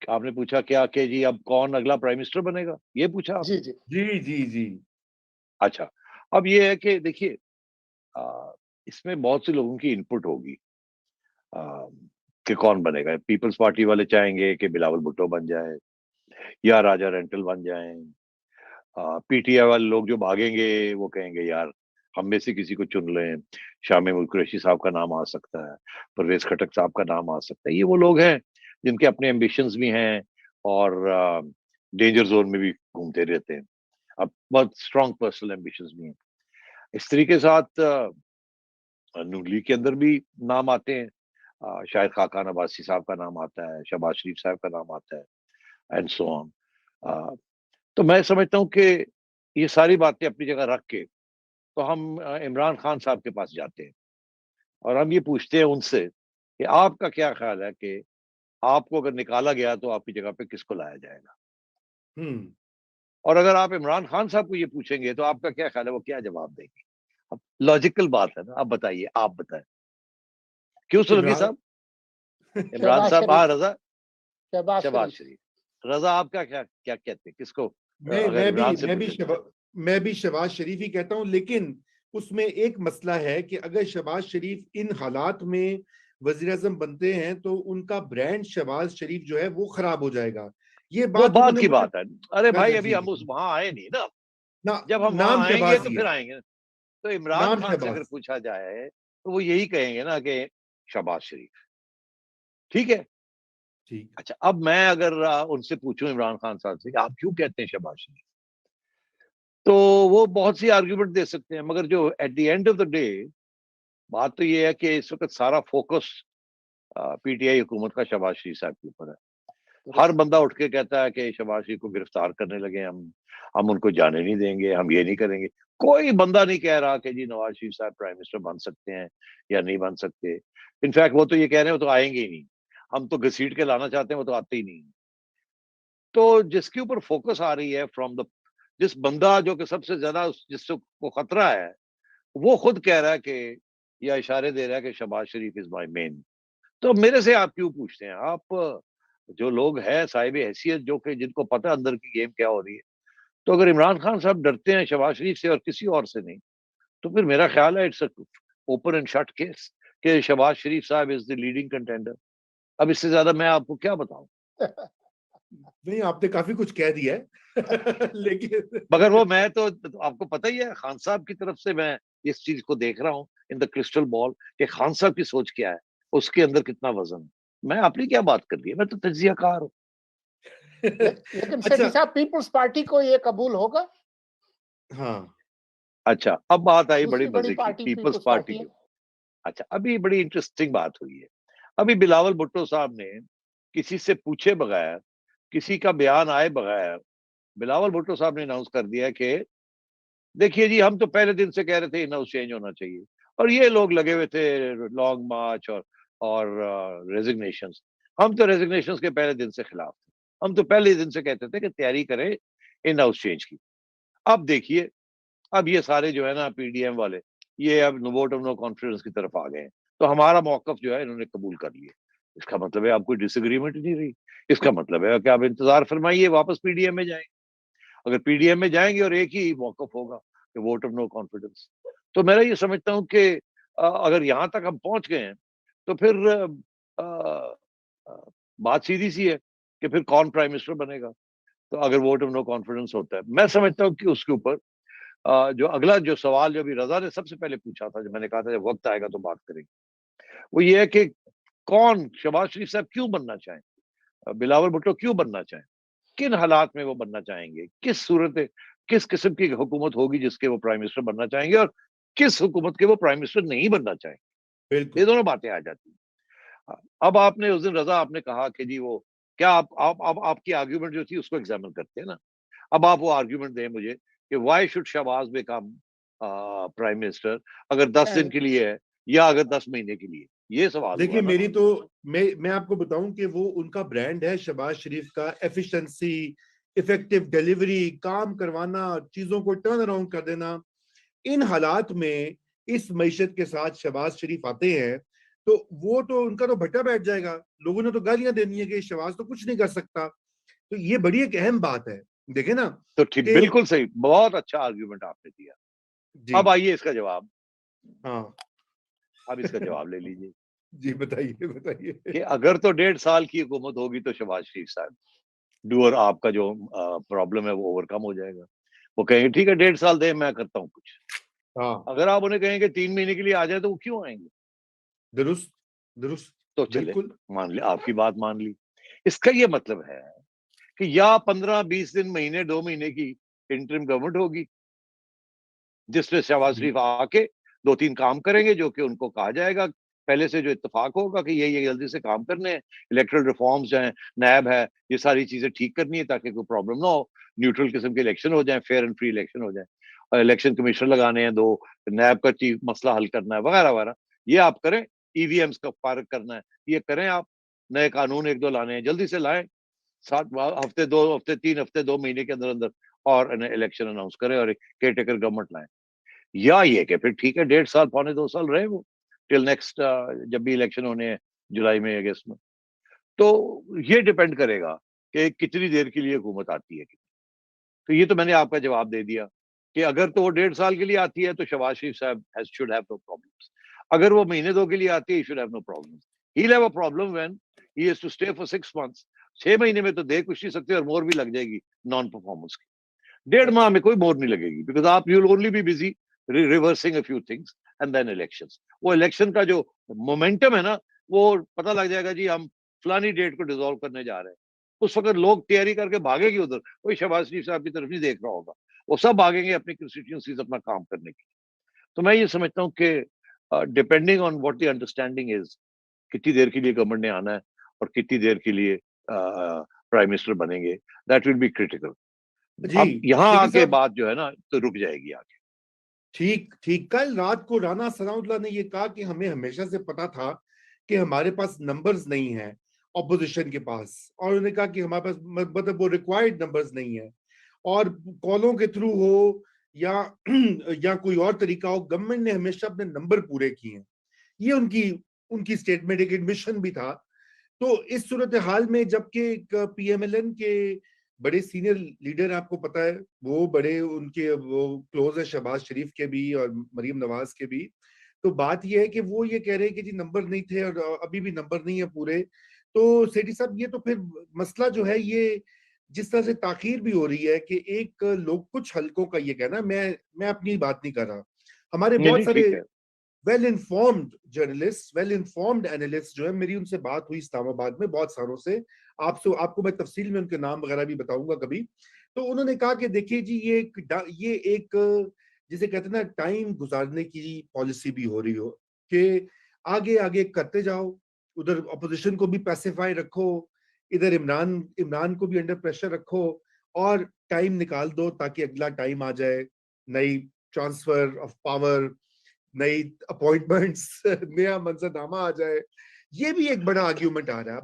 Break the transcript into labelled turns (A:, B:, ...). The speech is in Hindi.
A: आपने पूछा क्या कि जी अब कौन अगला प्राइम मिनिस्टर बनेगा, ये पूछा
B: जी
A: आपने?
B: जी
C: जी जी जी।
A: अच्छा, अब ये है कि देखिए इसमें बहुत से लोगों की इनपुट होगी अ, कि कौन बनेगा। पीपल्स पार्टी वाले चाहेंगे कि बिलावल भुट्टो बन जाए या राजा रेंटल बन जाएं। पीटीआई वाले लोग जो भागेंगे वो कहेंगे यार हम में से किसी को चुन लें, शाह महमूद कुरैशी साहब का नाम आ सकता है, परवेज खटक साहब का नाम आ सकता है। ये वो लोग हैं जिनके अपने एम्बिशंस भी हैं और डेंजर जोन में भी घूमते रहते हैं। अब बहुत स्ट्रॉन्ग पर्सनल एम्बिशंस भी हैं। इस तरीके के साथ नून लीग के अंदर भी नाम आते हैं। शायद खाकान अब्बासी साहब का नाम आता है, शहबाज शरीफ साहब का नाम आता है, एंड सो ऑन। तो मैं समझता हूँ कि ये सारी बातें अपनी जगह रख के तो हम इमरान खान साहब के पास जाते हैं और हम ये पूछते हैं उनसे कि आपका क्या ख्याल है कि आपको अगर निकाला गया तो आपकी जगह पे किसको लाया जाएगा?
C: हम्म।
A: और अगर आप इमरान खान साहब को ये पूछेंगे तो आपका क्या ख्याल है वो क्या जवाब देंगे? अब लॉजिकल बात है ना, अब बताइए, आप बताएं। क्यों सोलंकी
C: इमरान।
A: साहब? इमरान
B: शहबाज
A: साहब,
B: शरीफ।
A: हाँ रजा,
B: शहबाज
A: शहबाज
B: शरीफ।
A: शरीफ। रजा, आप क्या क्या क्या कहते हैं किसको
C: मैं
A: अगर
C: मैं भी
A: इमरान से
C: मैं भी
A: पूछे तो?
C: मैं भी शहबाज शरीफ ही कहता हूं, लेकिन उसमें एक मसला है कि अगर शहबाज शरीफ इन हालात में वजीर आजम बनते हैं तो उनका ब्रांड शहबाज शरीफ जो है वो खराब हो जाएगा। ये
A: वो
C: बात
A: बात
C: उन्होंने
A: की
C: मुझे।
A: बात है। अरे भाई अभी
C: जी
A: हम उस
C: जी।
A: वहां आए नहीं ना।
C: ना,
A: जब हम
C: नाम
A: वहां आएंगे
C: शहबाज
A: तो
C: ही
A: फिर
C: है।
A: आएंगे। तो इमरान
C: नाम
A: खान से अगर
C: शहबाज।
A: पूछा जाए तो वो यही कहेंगे ना कि शहबाज शरीफ। ठीक है।
C: ठीक।
A: अच्छा, अब मैं अगर उनसे पूछूं इमरान खान साहब से कि आप क्यों कहते हैं शहबाज शरीफ, तो वो बहुत सी आर्ग्यूमेंट दे सकते हैं, मगर जो at the end of the day बात तो ये है कि इस वक्त सारा फोकस पीटीआई हुकूमत का शहबाज शरीफ साहब के ऊपर है। हर बंदा उठ के कहता है कि शहबाज शरीफ को गिरफ्तार करने लगे हम उनको जाने नहीं देंगे, हम ये नहीं करेंगे। कोई बंदा नहीं कह रहा कि जी नवाज शरीफ साहब प्राइम मिनिस्टर बन सकते हैं या नहीं बन सकते। इनफैक्ट वो तो ये कह रहे हैं वो तो आएंगे ही नहीं। हम तो घसीट के लाना चाहते हैं, वो तो आते ही नहीं। तो जिसके ऊपर फोकस आ रही है फ्रॉम द, जिस बंदा जो कि सबसे ज्यादा जिससे को खतरा है, वो खुद कह रहा है कि या इशारे दे रहा है कि शहबाज शरीफ इज माई मेन। तो मेरे से आप क्यों पूछते हैं? आप जो लोग हैं साहिब हैसियत, जो कि जिनको पता है अंदर की गेम क्या हो रही है, तो अगर इमरान खान साहब डरते हैं शहबाज शरीफ से और किसी और से नहीं, तो फिर मेरा ख्याल है it's open and shut case कि शहबाज शरीफ साहब इज द लीडिंग कंटेंडर। अब इससे ज्यादा मैं आपको क्या बताऊं?
C: नहीं, आपने काफी कुछ कह दिया है लेकिन
A: मगर वो मैं तो आपको पता ही है खान साहब की तरफ से मैं इस चीज को देख रहा हूँ इन द क्रिस्टल बॉल कि खान साहब की सोच क्या है, उसके अंदर कितना वजन है। मैं अपनी क्या बात कर रही है, मैं तो तज्जियाकार हूँ।
B: लेकिन सेठी
C: अच्छा।
B: साहब, पीपुल्स पार्टी को ये कबूल होगा?
C: हाँ।
A: अच्छा, अब बात आई बड़ी
B: दूसरी बड़ी
A: मजे की,
B: party
A: peoples
B: people's
A: party
B: party है।
A: की। अच्छा, अभी बड़ी इंटरेस्टिंग बात हुई है। अभी बिलावल भुट्टो साहब ने किसी से पूछे बगैर, किसी का बयान आए बगैर, बिलावल भुट्टो साहब ने अनाउंस कर दिया कि देखिए जी हम तो पहले दिन से कह रहे थे इन हाउस चेंज होना चाहिए, और ये लोग लगे हुए थे लॉन्ग मार्च और रेजिग्नेशन। हम तो रेजिग्नेशन के पहले दिन से खिलाफ थे। हम तो पहले दिन से कहते थे कि तैयारी करें इन हाउस चेंज की। अब देखिए, अब ये सारे जो है ना पीडीएम वाले, ये अब वोट ऑफ नो कॉन्फिडेंस की तरफ आ गए हैं। तो हमारा मौकफ जो है इन्होंने कबूल कर लिया। इसका मतलब है आपको डिसएग्रीमेंट नहीं रही। इसका मतलब है कि आप इंतजार फरमाइए, वापस पीडीएम में जाएंगे। अगर पीडीएम में जाएंगे और एक ही मौकफ होगा कि वोट ऑफ नो कॉन्फिडेंस, तो मैं ये समझता हूँ कि अगर यहां तक हम पहुंच गए हैं तो फिर अ, अ, बात सीधी सी है कि फिर कौन प्राइम मिनिस्टर बनेगा। तो अगर वोट ऑफ नो कॉन्फिडेंस होता है, मैं समझता हूँ कि उसके ऊपर जो अगला जो सवाल जो अभी रजा ने सबसे पहले पूछा था, जो मैंने कहा था जब वक्त आएगा तो बात करेंगे, वो ये है कि कौन शहबाज शरीफ साहब क्यों बनना चाहें, बिलावल भुट्टो क्यों बनना चाहें, किन हालात में वो बनना चाहेंगे, किस सूरत, किस किस्म की हुकूमत होगी जिसके वो प्राइम मिनिस्टर बनना चाहेंगे, और किस हुकूमत के वो प्राइम मिनिस्टर नहीं बनना चाहेंगे।
C: बिल्कुल।
A: ये दोनों बातें आ जाती हैं। अब आपने उस दिन रजा आपने कहा कि जी वो क्या आप आपकी आर्ग्यूमेंट जो थी उसको एग्जामिन करते हैं ना। अब आप वो आर्ग्यूमेंट दें मुझे कि why should Shahbaz become prime minister, अगर 10 दिन के लिए है या अगर 10 महीने के लिए, ये सवाल हुआ
C: देखिए,
A: ना।
C: मेरी तो मैं आपको बताऊं कि वो उनका ब्रांड है शहबाज शरीफ का, एफिशिएंसी, इफेक्टिव डिलीवरी, काम करवाना, चीजों को टर्न अराउंड कर देना। इन हालात में इस मईशत के साथ शहबाज शरीफ आते हैं तो वो तो उनका तो भट्टा बैठ जाएगा, लोगों ने तो गालियां देनी है कि शहबाज तो कुछ नहीं कर सकता। तो ये बड़ी एक अहम बात है, देखे ना।
A: तो ठीक, बिल्कुल सही, बहुत अच्छा आर्ग्यूमेंट आपने दिया। अब आइए इसका जवाब।
C: हाँ
A: अब इसका जवाब ले लीजिए।
C: जी बताइए बताइए।
A: कि अगर तो 1.5 साल की हुकूमत होगी तो शहबाज शरीफ साहब डूअर आपका जो प्रॉब्लम है वो ओवरकम हो जाएगा। वो कहेंगे ठीक है 1.5 साल दे, मैं करता हूँ कुछ।
C: हाँ
A: अगर आप उन्हें कहेंगे 3 महीने के लिए आ जाए तो वो क्यों आएंगे?
C: दुरुस्त दुरुस्त,
A: तो चले,
C: बिल्कुल।
A: मान ली आपकी बात, मान ली। इसका ये मतलब है कि या 15-20 दिन, महीने, 2 महीने की इंटरिम गवर्नमेंट होगी जिसमें शहबाज शरीफ आके 2-3 काम करेंगे जो कि उनको कहा जाएगा, पहले से जो इत्तेफाक होगा कि ये जल्दी से काम करने हैं, इलेक्टरल रिफॉर्म्स हैं, नैब है, ये सारी चीजें ठीक करनी है ताकि कोई प्रॉब्लम ना हो, न्यूट्रल किस्म के इलेक्शन हो जाए, फेयर एंड फ्री इलेक्शन हो जाए, और इलेक्शन कमीशन लगाने हैं 2, नैब का चीफ मसला हल करना है, वगैरह वगैरह। ये आप करें, ईवीएम्स का फारग करना है, ये करें आप, नए कानून 1-2 लाने हैं, जल्दी से लाएं, 7 हफ्ते, 2 हफ्ते, 3 हफ्ते, 2 महीने के अंदर अंदर, और इलेक्शन अनाउंस करें और एक केयर टेकर गवर्नमेंट लाएं। या ये कि फिर ठीक है 1.5 साल, 1.25-2 साल रहे वो, टिल नेक्स्ट जब भी इलेक्शन होने हैं जुलाई में, अगस्त में। तो ये डिपेंड करेगा कि कितनी देर के लिए हुकूमत आती है। तो ये तो मैंने आपका जवाब दे दिया कि अगर तो वो 1.5 साल के लिए आती है तो शहबाज शरीफ साहब शुड हैव नो प्रॉब्लम्स। अगर वो महीने 2 के लिए आती है, should have no problems. He will have a problem when he has to stay for 6 months. 6 महीने में तो दे कुछ नहीं सकते, और मोर भी लग जाएगी नॉन परफॉर्मेंस की। 1.5 माह में कोई मोर नहीं लगेगी, बिकॉज आप you will only be busy reversing a few things and then elections. वो इलेक्शन का जो मोमेंटम है ना, वो पता लग जाएगा जी हम फलानी डेट को डिसॉल्व करने जा रहे हैं। उस वक्त लोग तैयारी करके भागेगी उधर, कोई शहबाज शरीफ साहब की तरफ नहीं देख रहा होगा, वो सब भागेंगे अपनी कंस्टिट्यूंसीज अपना काम करने के। तो मैं ये समझता हूँ कि depending on what the understanding is, कितनी देर के लिए गवर्नमेंट ने आना है और कितनी देर के लिए प्राइम मिनिस्टर बनेंगे, दैट विल बी क्रिटिकल।
C: जी
A: अब यहाँ
C: लेकिन
A: आके
C: साहब,
A: बात जो है ना तो रुक जाएगी आगे।
C: ठीक ठीक, कल रात को राना सनाउल्लाह ने ये कहा कि हमें हमेशा से पता था कि हमारे पास नंबर्स नहीं है ऑपोजिशन के पास, और उन्होंने कहा कि हमारे पास मतलब वो रिक्वायर्ड नंबर्स नहीं है, और कॉलों के थ्रू हो या या कोई और तरीका हो, गवर्नमेंट ने हमेशा अपने नंबर पूरे किए हैं। ये उनकी उनकी स्टेटमेंट, एक एडमिशन भी था। तो इस सूरत हाल में जबकि पीएमएलएन के बड़े सीनियर लीडर, आपको पता है, वो बड़े उनके वो क्लोज है शहबाज शरीफ के भी और मरीम नवाज के भी, तो बात ये है कि वो ये कह रहे हैं कि जी नंबर नहीं थे और अभी भी नंबर नहीं है पूरे। तो सेठी साहब, ये तो फिर मसला जो है, ये जिस तरह से ताखीर भी हो रही है कि एक लोग कुछ हलकों का ये कहना, मैं अपनी बात नहीं कर रहा, हमारे
A: नहीं
C: बहुत
A: नहीं,
C: सारे
A: ठीक है।
C: Well informed journalist, well informed analyst जो है, मेरी उनसे बात हुई इस्लामाबाद में बहुत सारों से, आपको मैं तफसील में उनके नाम वगैरह भी बताऊंगा कभी। तो उन्होंने कहा कि देखिए जी, ये एक जिसे कहते हैं ना, टाइम गुजारने की पॉलिसी भी हो रही हो कि आगे आगे करते जाओ, उधर अपोजिशन को भी पैसिफाई रखो, इधर इमरान इमरान को भी अंडर प्रेशर रखो, और टाइम निकाल दो ताकि अगला टाइम आ जाए, नई ट्रांसफर ऑफ पावर, नई अपॉइंटमेंट्स, नया मंजरनामा आ जाए। ये भी एक बड़ा आर्ग्यूमेंट आ रहा है।